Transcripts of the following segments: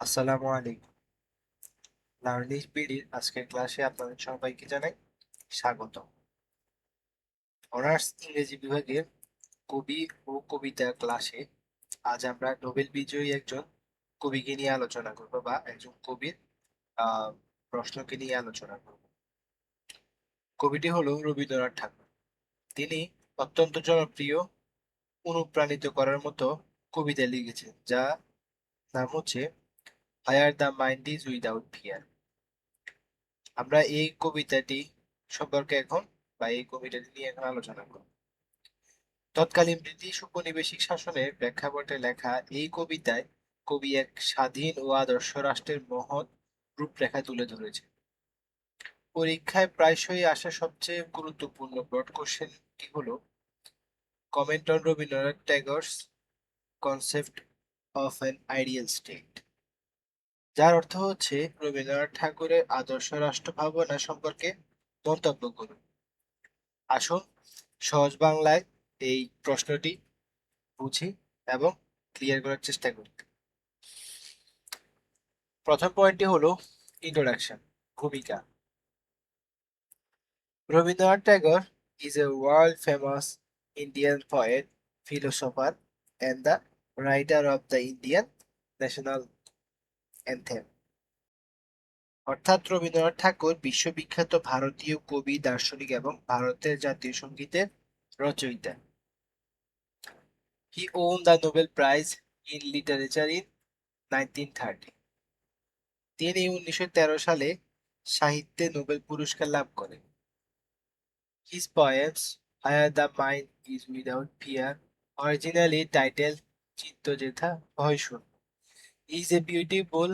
আসসালামু আলাইকুম। লার্নিং বিডির আজকের ক্লাসে আপনাদের সবাইকে জানাই স্বাগত। অনার্স ইংরেজি বিভাগের কবি ও কবিতা ক্লাসে আজ আমরা নোবেল বিজয়ী একজন কবিকে নিয়ে আলোচনা করব বা একজন কবির আহ প্রশ্নকে নিয়ে আলোচনা করব। কবিটি হলো রবীন্দ্রনাথ ঠাকুর। তিনি অত্যন্ত জনপ্রিয়, অনুপ্রাণিত করার মতো কবিতা লিখেছেন, যা নাম হচ্ছে where the mind is without fear. আমরা এই কবিতাটি সম্পর্কে এখন বা এই কবিতাটি নিয়ে এখন আলোচনা করব। তৎকালীন ব্রিটিশ উপনিবেশিক শাসনের প্রেক্ষাপটে লেখা এই কবিতায় কবি এক স্বাধীন ও আদর্শ রাষ্ট্রের মহৎ রূপরেখা তুলে ধরেছে। পরীক্ষায় প্রায়শই আসা সবচেয়ে গুরুত্বপূর্ণ ব্রড কোশ্চেনটি হলো comment on Rabindranath Tagore's concept of an ideal state, যার অর্থ হচ্ছে রবীন্দ্রনাথ ঠাকুরের আদর্শ রাষ্ট্র ভাবনা সম্পর্কে মন্তব্য করুন। আসুন সহজ বাংলায় এই প্রশ্নটি বুঝি এবং ক্লিয়ার করার চেষ্টা করি। প্রথম পয়েন্টটি হলো ইন্ট্রোডাকশন, ভূমিকা। Rabindranath Tagore is a world famous Indian poet, philosopher and the writer of the Indian national anthem. অর্থাৎ রবীন্দ্রনাথ ঠাকুর বিশ্ববিখ্যাত ভারতীয় কবি, দার্শনিক এবং ভারতের জাতীয় সঙ্গীতের রচয়িতা। He won the Nobel Prize in Literature in 1930। তিনি 1913 সালে সাহিত্যে নোবেল পুরস্কার লাভ করেন। His poems Where the Mind is Without Fear, originally titled চিত্তজেথা ভয় শূন্য, is a beautiful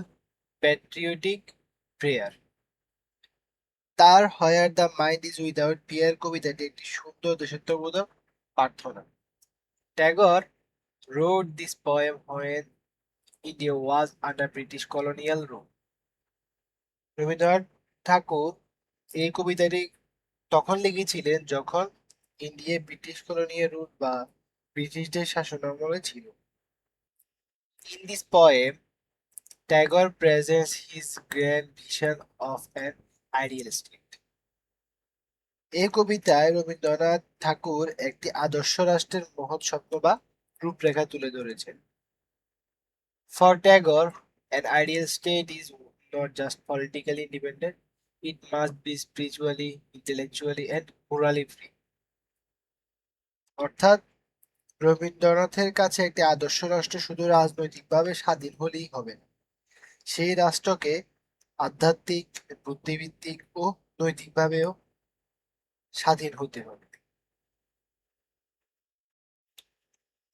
patriotic prayer। তার Where the Mind is Without Fear কবিতাটি একটি সুন্দর দেশাত্মবোধক প্রার্থনা। Tagore wrote this poem when India was under British colonial rule। Rabindranath ঠাকুর এই কবিতাটি তখন লিখেছিলেন যখন ইন্ডিয়া ব্রিটিশ কলোনিয়াল রুল বা ব্রিটিশদের শাসনামলে ছিল। In this poem Tagore presents his grand vision of an ideal state. এই কবিতায় রবীন্দ্রনাথ ঠাকুর একটি আদর্শ রাষ্ট্রের মহৎ স্বপ্ন বা রূপরেখা তুলে ধরেছেন। For Tagore an ideal state is not just politically independent, it must be spiritually, intellectually and morally free। অর্থাৎ রবীন্দ্রনাথের কাছে একটি আদর্শ রাষ্ট্র শুধু রাজনৈতিকভাবে স্বাধীন হলেই হবে না, সেই রাষ্ট্রকে আধ্যাত্মিক, বুদ্ধিভিত্তিক ও নৈতিকভাবেও স্বাধীন হতে হবে।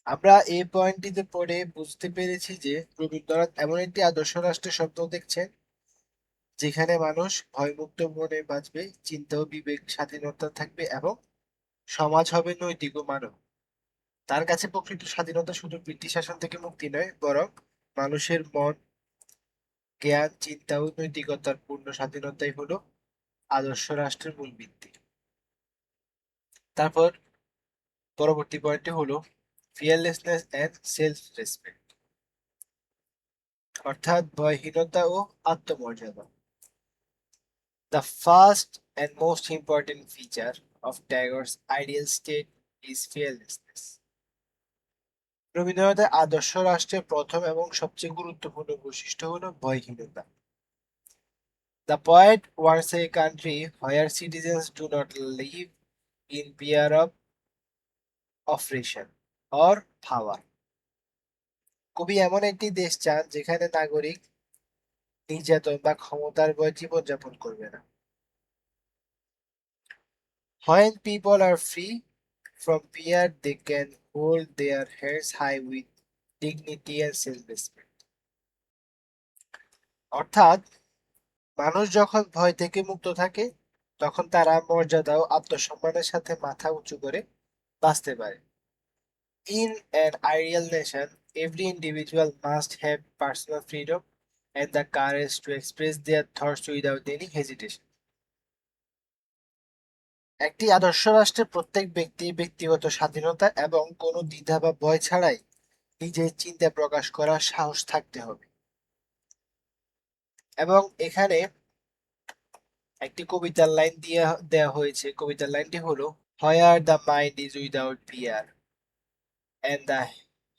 আমরা এই পয়েন্টটিতে পড়ে বুঝতে পেরেছি যে রবীন্দ্রনাথ এমন একটি আদর্শ রাষ্ট্রের স্বপ্ন দেখছেন যেখানে মানুষ ভয়মুক্ত মনে বাঁচবে, চিন্তা ও বিবেক স্বাধীনতা থাকবে এবং সমাজ হবে নৈতিক ও মানব। তার কাছে প্রকৃত স্বাধীনতা শুধু ব্রিটিশ শাসন থেকে মুক্তি নয়, বরং মানুষের মন, জ্ঞান, চিন্তা ও নৈতিকতার পূর্ণ স্বাধীনতাই হলো আদর্শ রাষ্ট্রের মূল ভিত্তি। তারপর পরবর্তী পয়েন্টটি হলো ফিয়ারলেসনেস এন্ড সেলফ রেসপেক্ট, অর্থাৎ ভয়হীনতা ও আত্মমর্যাদা। The first and most important feature of Tagore's ideal state is fearlessness। রবীন্দ্রনাথের আদর্শ রাষ্ট্রের প্রথম এবং সবচেয়ে গুরুত্বপূর্ণ বৈশিষ্ট্য হলো ভয়হীনতা। The poet wants a country where citizens do not live in fear of oppression or power। কবি এমন একটি দেশ চান যেখানে নাগরিক নির্যাতন বা ক্ষমতার ভয়ে জীবনযাপন করবে না। When people are free from fear, they can hold their heads high with dignity and self-respect। অর্থাৎ মানুষ যখন ভয় থেকে মুক্ত থাকে তখন তারা মর্যাদা ও আত্মসম্মানের সাথে মাথা উঁচু করে বাঁচতে পারে। In an ideal nation, every individual must have personal freedom and the courage to express their thoughts without any hesitation। একটি আদর্শ রাষ্ট্রের প্রত্যেক ব্যক্তি ব্যক্তিগত স্বাধীনতা এবং কোনো দ্বিধা বা ভয় ছাড়াই নিজের চিন্তা প্রকাশ করার সাহস থাকতে হবে। এবং এখানে একটি কবিতার লাইন দিয়ে দেওয়া হয়েছে। কবিতার লাইনটি হলো, where the mind is without fear and the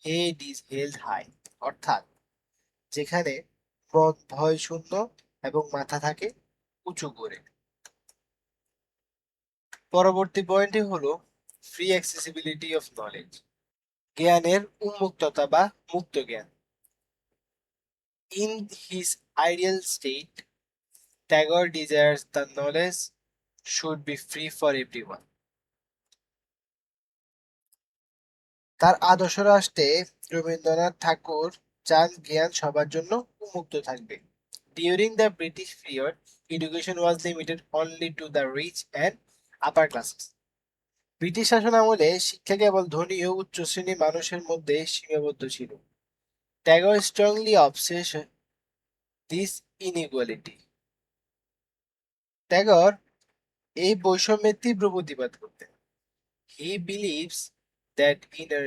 head is held high, অর্থাৎ যেখানে মন ভয় শূন্য এবং মাথা থাকে উঁচু করে। পরবর্তী পয়েন্টটি হলো ফ্রি অ্যাক্সেসিবিলিটি অফ নলেজ, জ্ঞানের উন্মুক্ততা বা মুক্ত জ্ঞান। In his ideal state Tagore desires the knowledge should be free for everyone. তার আদর্শ রাষ্ট্রে রবীন্দ্রনাথ ঠাকুর চান জ্ঞান সবার জন্য উন্মুক্ত থাকবে। During the British period, education was limited only to the rich and upper classes. British শাসন আমলে শিক্ষা কেবল ধনী ও উচ্চ শ্রেণীর মানুষের মধ্যে সীমাবদ্ধ ছিল। Tagore strongly obsessed this inequality. Tagore এই বৈষম্যের তীব্র প্রতিবাদ করতেন। He believes that in a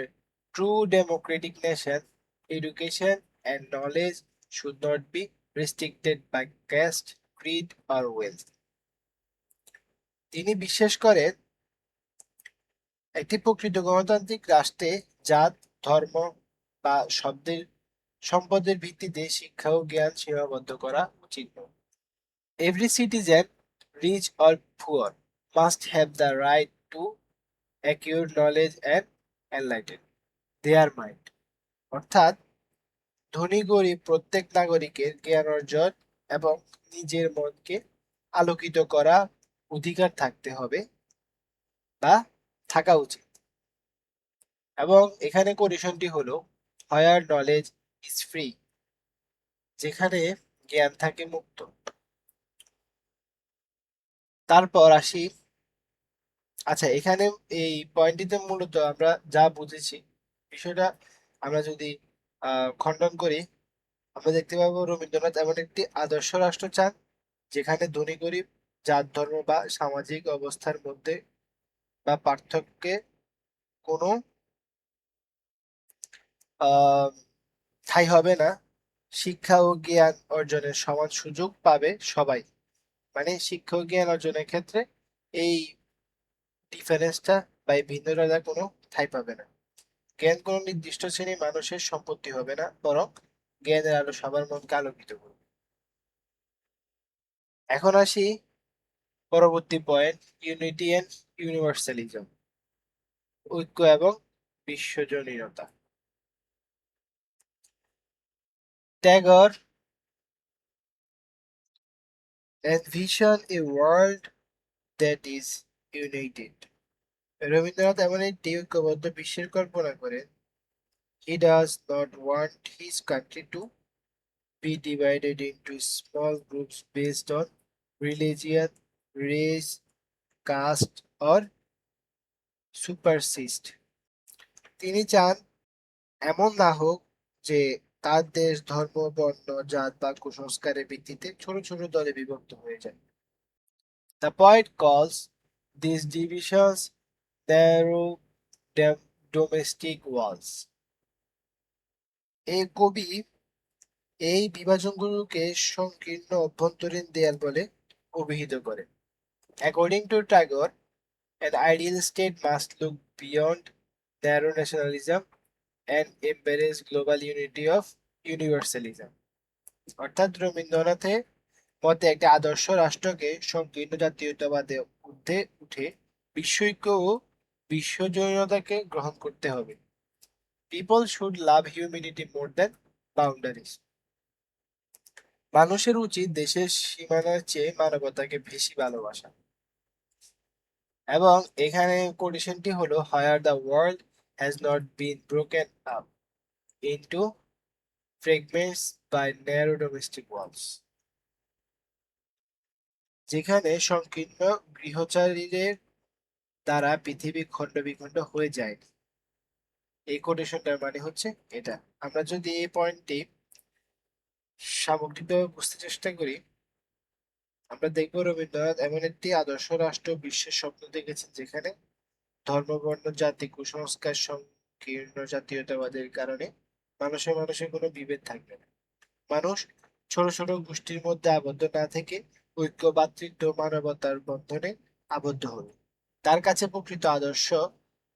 true democratic nation, education and knowledge should not be restricted by caste, creed or wealth. তিনি বিশ্বাস করেন একটি প্রকৃত গণতান্ত্রিক রাষ্ট্রে জাত, ধর্ম বা সম্পদের ভিত্তিতে শিক্ষা ও জ্ঞান সীমাবদ্ধ করা উচিত নয়। Every citizen, rich or poor, must have the right to acquire knowledge and enlighten their mind. অর্থাৎ ধনী গরিব প্রত্যেক নাগরিকের জ্ঞান অর্জন এবং নিজের মনকে আলোকিত করা অধিকার থাকতে হবে বা থাকা উচিত। এবং এখানে কন্ডিশনটি হলো হায়ার নলেজ ইজ ফ্রি, যেখানে জ্ঞান থাকে মুক্ত। তারপর আসি, আচ্ছা এখানে এই পয়েন্টটিতে মূলত আমরা যা বুঝেছি বিষয়টা আমরা যদি খণ্ডন করি, আমরা দেখতে পাবো রবীন্দ্রনাথ এমন একটি আদর্শ রাষ্ট্র চান যেখানে ধনী গরিব, জাত, ধর্ম বা সামাজিক অবস্থার মধ্যে বা পার্থক্যে কোনো আহ ঠাঁই হবে না। শিক্ষা ও জ্ঞান অর্জনের সমান সুযোগ পাবে সবাই। মানে শিক্ষা ও জ্ঞান অর্জনের ক্ষেত্রে এই ডিফারেন্সটা বা এই ভিন্নতা কোনো ঠাঁই পাবে না। জ্ঞান কোনো নির্দিষ্ট শ্রেণীর মানুষের সম্পত্তি হবে না, বরং জ্ঞানের আলো সবার মনকে আলোকিত করবে। এখন আসি পরবর্তী পয়েন্ট, ইউনিটি এন্ড ইউনিভার্সালিজম, ঐক্য এবং বিশ্বজনীনতা। Tagore envision a world that is united. Rabindranath এমন একটি ঐক্যবদ্ধ বিশ্বের কল্পনা করেন। He does not want his country to be divided into small groups based on religion, race, caste or supercaste. তিনি চান এমন না হোক যে তার দেশ ধর্ম, বর্ণ, জাত বা কুসংস্কারের ভিত্তিতে ছোট ছোট দলে বিভক্ত হয়ে যায়। The poet calls these divisions narrow domestic walls. এই কবি এই বিভাজনগুলোকে সংকীর্ণ অভ্যন্তরীণ দেয়াল বলে অভিহিত করেন। According to Tagore, an ideal state must look beyond narrow nationalism and embrace global unity of universalism. অর্থাৎ রবীন্দ্রনাথের মতে একটি আদর্শ রাষ্ট্রকে সংকীর্ণ জাতীয়তাবাদে ঊর্ধ্বে উঠে বিশ্বৈক্য ও বিশ্বজনীনতাকে গ্রহণ করতে হবে। People should love humanity more than boundaries. মানুষের উচিত দেশের সীমানার চেয়ে মানবতাকে বেশি ভালোবাসা। এবং এখানে কন্ডিশনটি হলো where the world has not been broken up into fragments by narrow domestic walls, যেখানে সংকীর্ণ গৃহচারীদের দ্বারা পৃথিবী খণ্ড বিখণ্ড হয়ে যায়। এই কোটেশনটার মানে হচ্ছে এটা। আমরা যদি এই পয়েন্টটি সামগ্রিকভাবে বুঝতে চেষ্টা করি, আমরা দেখব রবীন্দ্রনাথ এমন একটি আদর্শ রাষ্ট্র বিশ্বের স্বপ্ন দেখেছেন যেখানে ধর্ম, বর্ণ, জাতি, কুসংস্কার, সংকীর্ণ জাতীয়তাবাদের কারণে মানুষের কোনো বিভেদ থাকবে না। মানুষ ছোট ছোট গোষ্ঠীর মধ্যে আবদ্ধ না থেকে ঐক্য, ভ্রাতৃত্ব, মানবতার বন্ধনে আবদ্ধ হলো। তার কাছে প্রকৃত আদর্শ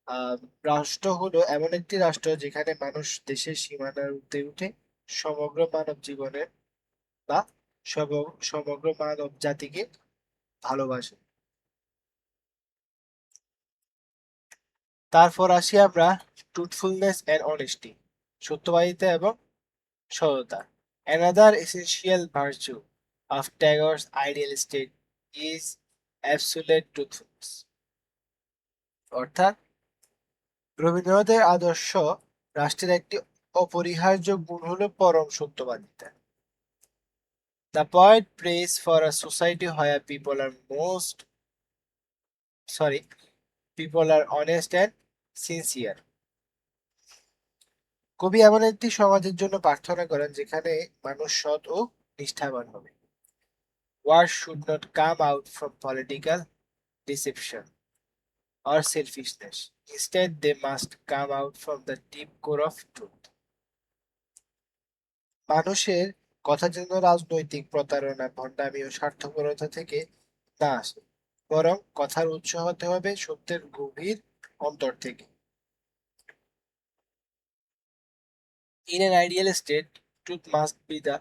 আহ রাষ্ট্র হলো এমন একটি রাষ্ট্র যেখানে মানুষ দেশের সীমানার ঊর্ধ্বে উঠে সমগ্র মানব জীবনের বা সমগ্র মানব জাতিকে ভালোবাসে। তারপর আসি আমরা ট্রুথফুলনেস এন্ড অনেস্টি, সত্যবাদিতা এবং সততা। Another essential virtue of Tagore's ideal state is absolute truthfulness. অর্থাৎ রবীন্দ্রনাথের আদর্শ রাষ্ট্রের একটি অপরিহার্য গুণ হল পরম সত্যবাদিতা। The poet prays for a society where people are honest and sincere. কবি এমন একটি সমাজের জন্য প্রার্থনা করেন যেখানে মানুষ সৎ ও নিষ্ঠাবান হবে। Words should not come out from political deception or selfishness. Instead, they must come out from the deep core of truth. মানুষের কথা যেন রাজনৈতিক প্রতারণা, ভণ্ডামি ও স্বার্থপরতা থেকে না আসে, বরং কথার উৎস হতে হবে সত্যের গভীর অন্তর থেকে। In an ideal state, truth must be the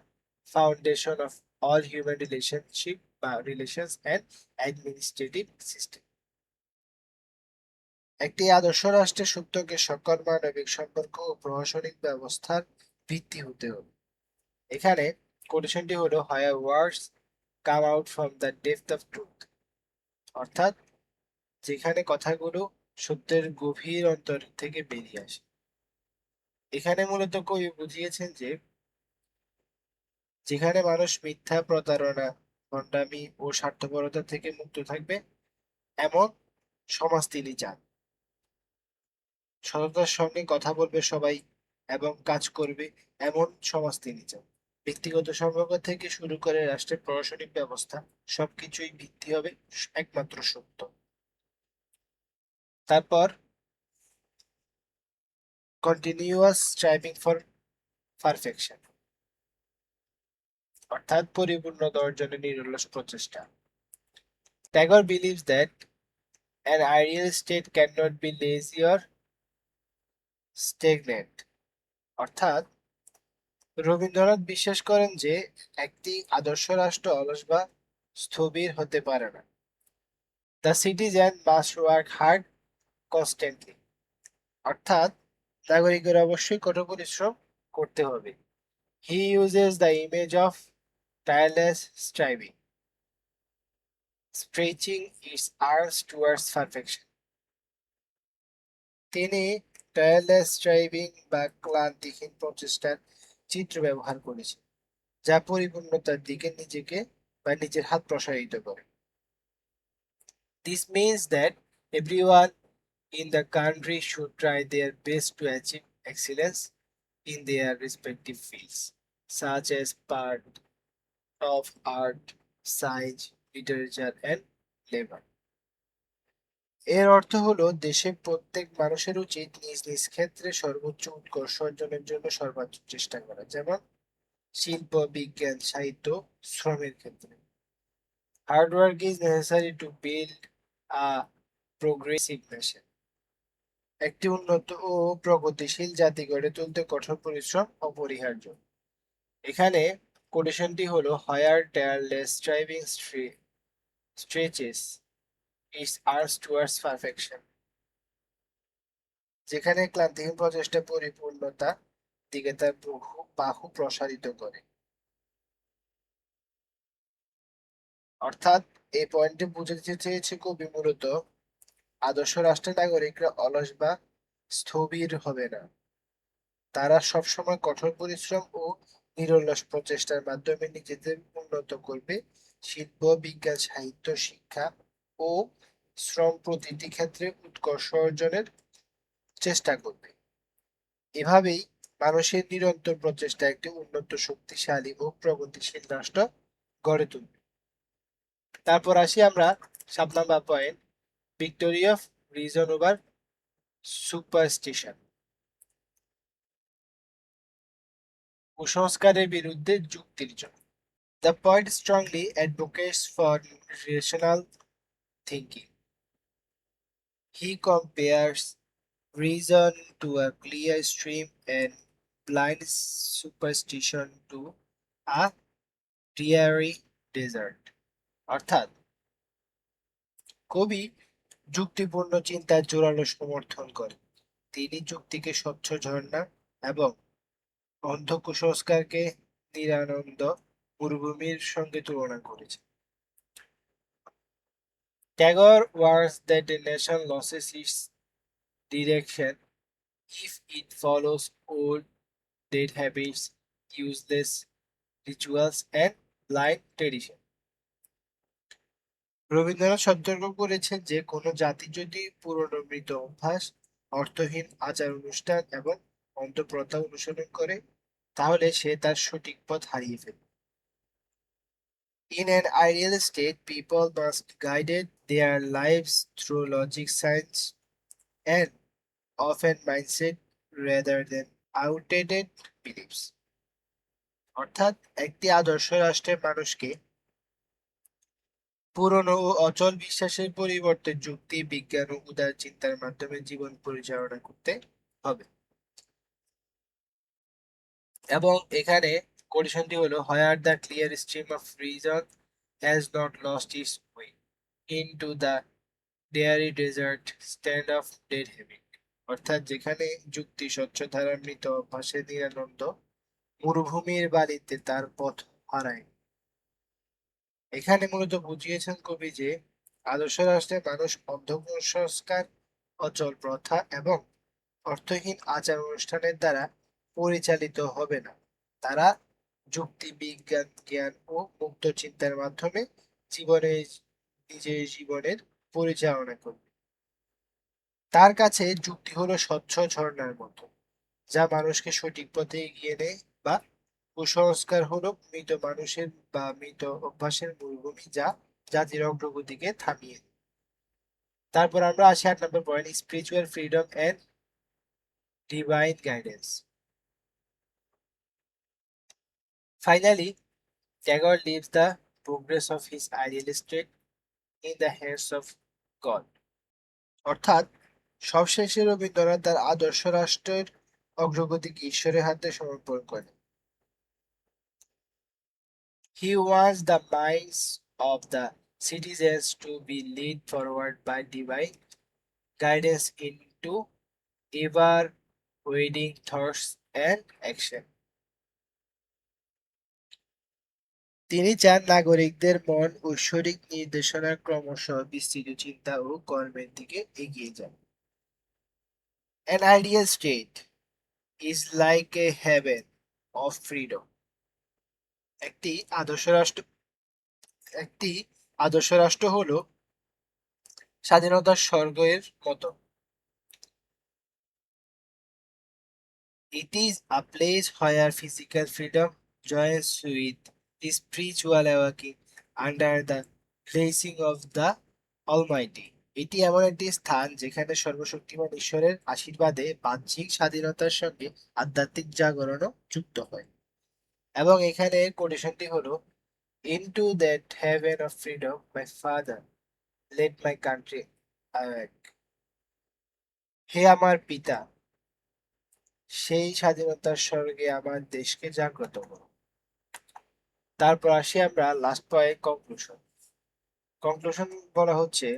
foundation of all human relations and administrative system. একটি আদর্শ রাষ্ট্রের সত্যকে সকল মানবিক সম্পর্ক ও প্রশাসনিক ব্যবস্থার ভিত্তি হতে হবে। এখানে কন্ডিশনটি হলো higher words come out from the depth of truth, অর্থাৎ যেখানে কথাগুলো সত্যের গভীর অন্তর থেকে বেরিয়ে আসে। এখানে মূলত কবি বুঝিয়েছেন যে যেখানে মানুষ মিথ্যা, প্রতারণা, ভণ্ডামি ও স্বার্থপরতা থেকে মুক্ত থাকবে এমন সমাজ তিনি চান। সততার সঙ্গে কথা বলবে সবাই এবং কাজ করবে এমন সমাজ তিনি চান। ব্যক্তিগত সম্পর্ক থেকে শুরু করে রাষ্ট্রের প্রশাসনিক ব্যবস্থা সবকিছুই ভিত্তি হবে একমাত্র সত্য। তারপর কন্টিনিউয়াস স্ট্রাইভিং ফর পারফেকশন, অর্থাৎ পরিপূর্ণতা অর্জনের নিরলস প্রচেষ্টা। Tagore believes that an ideal state cannot be lazy or stagnant, অর্থাৎ রবীন্দ্রনাথ বিশ্বাস করেন যে একটি আদর্শ রাষ্ট্র অলস বা স্থবির হতে পারে না। The citizen must work hard constantly, অর্থাৎ নাগরিকের অবশ্যই কঠোর পরিশ্রম করতে হবে। He uses the image of tireless striving, stretching its arms towards perfection. তিনি টায়ারলেস স্ট্রাইভিং বা ক্লান্তিহীন প্রচেষ্টার চিত্র ব্যবহার করেছেন, যা পরিপূর্ণতার দিকে নিজেকে বা নিজের হাত প্রসারিত করে। This means that everyone in the country should try their best to achieve excellence in their respective fields, such as part of art, science, literature, and labor. এর অর্থ হলো দেশের প্রত্যেক মানুষের উচিত নিজ নিজ ক্ষেত্রে সর্বোচ্চ উৎকর্ষ অর্জনের জন্য সর্বোচ্চ চেষ্টা করা, যেমন শিল্প, বিজ্ঞান, সাহিত্য, শ্রমের ক্ষেত্রে। Hard work is necessary to build a progressive nation, একটি উন্নত ও প্রগতিশীল জাতি গড়ে তুলতে কঠোর পরিশ্রম অপরিহার্য। এখানে কোটেশনটি হলো where tireless striving stretches its arms towards perfection, যেখানে ক্লান্তিহীন প্রচেষ্টা পরিপূর্ণতা দিকে তার বাহু প্রসারিত করে। অর্থাৎ এই পয়েন্টে বুঝাতে চেয়েছে কবি মূলত আদর্শ রাষ্ট্রের নাগরিকরা অলস বা স্থবির হবে না, তারা সবসময় কঠোর পরিশ্রম ও নিরলস প্রচেষ্টার মাধ্যমে নিজেদের উন্নত করবে। শিল্প, বিজ্ঞান, সাহিত্য, শিক্ষা ও শ্রম প্রতিটি ক্ষেত্রে উৎকর্ষ অর্জনের চেষ্টা করবে। এভাবেই মানুষের নিরন্তর প্রচেষ্টা একটি উন্নত, শক্তিশালী ও প্রগতিশীল রাষ্ট্র গড়ে তুলবে। তারপর আসি আমরা 7 number point, victory of reason over superstition, কুসংস্কারের বিরুদ্ধে যুক্তির জয়। The poet strongly advocates for rational thinking. He compares reason to a clear stream and blind superstition to a dreary desert. অর্থাৎ কবি যুক্তিপূর্ণ চিন্তার জোরালো সমর্থন করেন। তিনি যুক্তিকে স্বচ্ছ ঝর্ণা এবং অন্ধ কুসংস্কারকে নিরানন্দ মরুভূমির সঙ্গে তুলনা করেছেন। Tagore warns that a nation loses its direction if it follows old dead habits, useless rituals, and blind tradition. Rabindranath সতর্ক করেছেন যে কোনো জাতি যদি পুরনো মৃত অভ্যাস, অর্থহীন আচার অনুষ্ঠান এবং অন্ধপ্রথা অনুসরণ করে তাহলে সে তার সঠিক পথ হারিয়ে ফেলবে। In an ideal state, people must guide their lives through logic, science, and often mindset rather than outdated beliefs. অর্থাৎ একটি আদর্শ রাষ্ট্রের মানুষকে পুরনো ও অচল বিশ্বাসের পরিবর্তে যুক্তি, বিজ্ঞান ও উদার চিন্তার মাধ্যমে জীবন পরিচালনা করতে হবে। এবং এখানে কন্ডিশনটি হলো where the clear stream of reason has not lost its way into the dreary desert sand of dead habit. অর্থাৎ যেখানে যুক্তি স্বচ্ছ ধারার মৃত অভ্যাসে নিরানন্দ মরুভূমির বালিতে তার পথ হারায়। এখানে মূলত বুঝিয়েছেন কবি যে আদর্শ রাষ্ট্রে মানুষ অন্ধ কুসংস্কার, অচল প্রথা এবং অর্থহীন আচার অনুষ্ঠানের দ্বারা পরিচালিত হবে না। তারা যুক্তি, বিজ্ঞান, জ্ঞান ও মুক্ত চিন্তার মাধ্যমে জীবনে নিজের জীবনের পরিচালনা করবে। তার কাছে যুক্তি হলো স্বচ্ছ ঝর্ণার মতো, যা মানুষকে সঠিক পথে এগিয়ে নেয়, বা কুসংস্কার হলো মৃত মানুষের বা মৃত অভ্যাসের মরুভূমি, যা জাতির অগ্রগতিকে থামিয়ে দেয়। তারপর আমরা আসি 8 নম্বর point, spiritual freedom and divine guidance. Finally, Tagore leaves the progress of his ideal state in the hands of God. অর্থাৎ সবশেষে রবীন্দ্রনাথ তার আদর্শ রাষ্ট্রের অগ্রগতিকে ঈশ্বরের হাতে সমর্পণ করেন। He wants the minds of the citizens to be led forward by divine guidance into ever-waiting thoughts and action. তিনি চান নাগরিকদের মন ঐশ্বরিক নির্দেশনার ক্রমশ বিস্তৃত চিন্তা ও কর্মের দিকে এগিয়ে যায়। An ideal state is like a heaven of freedom. একটি আদর্শ রাষ্ট্র একটি আদর্শ রাষ্ট্র হলো স্বাধীনতার স্বর্গের মতো। It is a place where physical freedom joins with spiritual awakening under the blessing of the Almighty. এটি এমন একটি স্থান যেখানে সর্বশক্তিমান ঈশ্বরের আশীর্বাদে বাহ্যিক স্বাধীনতার সঙ্গে আধ্যাত্মিক জাগরণও যুক্ত হয়। এবং এখানে কন্ডিশনটি হলো into that heaven of freedom my father let my country awake. হে আমার পিতা, সেই স্বাধীনতার স্বর্গে আমার দেশকে জাগ্রত করো। তারপর আসি আমরা লাস্ট পয়েন্ট, কনক্লুশন। কনক্লুশন বলা হচ্ছে,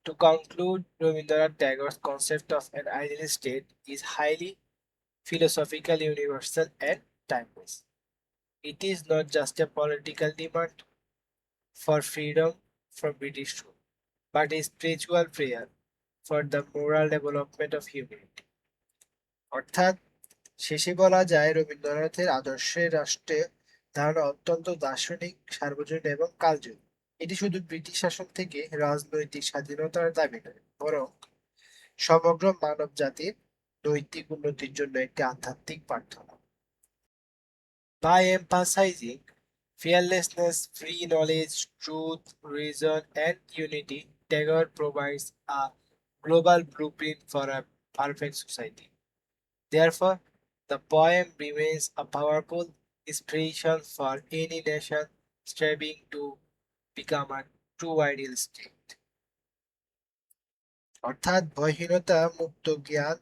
to conclude, Rabindranath Tagore's concept of an ideal state is highly philosophical, universal, and timeless. It is not just a political demand for freedom from British rule, but a spiritual prayer for the moral development of humanity. অর্থাৎ শেষে বলা যায় রবীন্দ্রনাথের আদর্শের রাষ্ট্রে ধারণা অত্যন্ত দার্শনিক, সার্বজনীন এবং কালজয়ী। এটি শুধু ব্রিটিশ শাসন থেকে রাজনৈতিক স্বাধীনতার দাবি নয়, বরং সমগ্র মানব জাতির নৈতিক উন্নতির জন্য একটি আধ্যাত্মিক প্রার্থনা। By emphasizing fearlessness, free knowledge, truth, reason, and unity, Tagore provides a global blueprint for a perfect society. Therefore, the poem remains a powerful, inspiration for any nation striving to become a true ideal state. অর্থাৎ ভয়হীনতা মুক্ত জ্ঞান,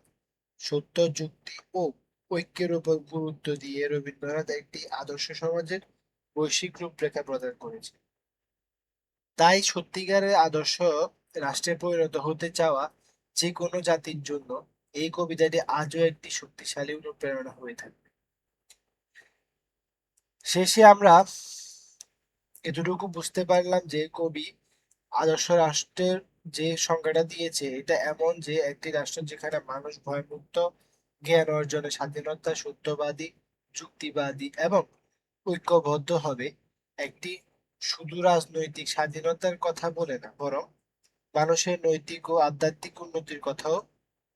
সত্য, যুক্তি ও ঐক্যের উপর গুরুত্ব দিয়ে রবীন্দ্রনাথ একটি আদর্শ সমাজের বৈশ্বিক রূপরেখা প্রদান করেছে। তাই সত্যিকারের আদর্শ রাষ্ট্রে পরিণত হতে চাওয়া যে কোনো জাতির জন্য এই কবিতাটি আজও একটি শক্তিশালী অনুপ্রেরণা হয়ে থাকবে। শেষে আমরা এতটুকু বুঝতে পারলাম যে কবি আদর্শ রাষ্ট্রের যে সংজ্ঞাটা দিয়েছে এটা এমন যে একটি রাষ্ট্র যেখানে মানুষ ভয়মুক্ত, জ্ঞান অর্জনে স্বাধীনতা, সত্যবাদী, যুক্তিবাদী এবং ঐক্যবদ্ধ হবে। একটি শুধু রাজনৈতিক স্বাধীনতার কথা বলে না, বরং মানুষের নৈতিক ও আধ্যাত্মিক উন্নতির কথাও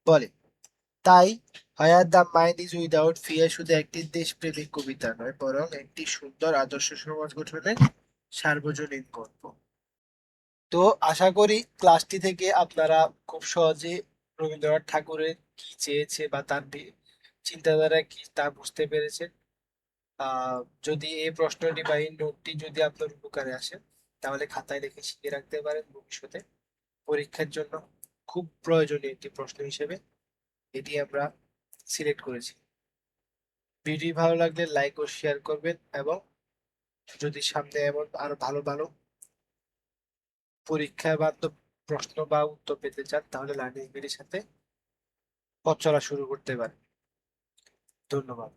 বলে। তাই where the mind is without fear শুধু একটি দেশপ্রেমিক কবিতা নয়, বরং একটি সুন্দর আদর্শ সমাজ গঠনের সার্বজনীন গল্প। তো আশা করি ক্লাসটি থেকে আপনারা খুব সহজে রবীন্দ্রনাথ ঠাকুরের কি চেয়েছে বা তার চিন্তাধারা কি তা বুঝতে পেরেছেন। যদি এই প্রশ্নটি বা এই নোটটি যদি আপনার উপকারে আসে তাহলে খাতায় লিখে শিখে রাখতে পারেন। ভবিষ্যতে পরীক্ষার জন্য খুব প্রয়োজনীয় একটি প্রশ্ন হিসেবে এটি আমরা সিলেক্ট করেছি। ভিডিও ভালো লাগলে লাইক ও শেয়ার করবেন, এবং যদি সামনে এমন আরো ভালো ভালো পরীক্ষা বান্ধব প্রশ্ন বা উত্তর পেতে চান তাহলে লার্নিং বিডির সাথে পথ চলা শুরু করতে পারেন। ধন্যবাদ।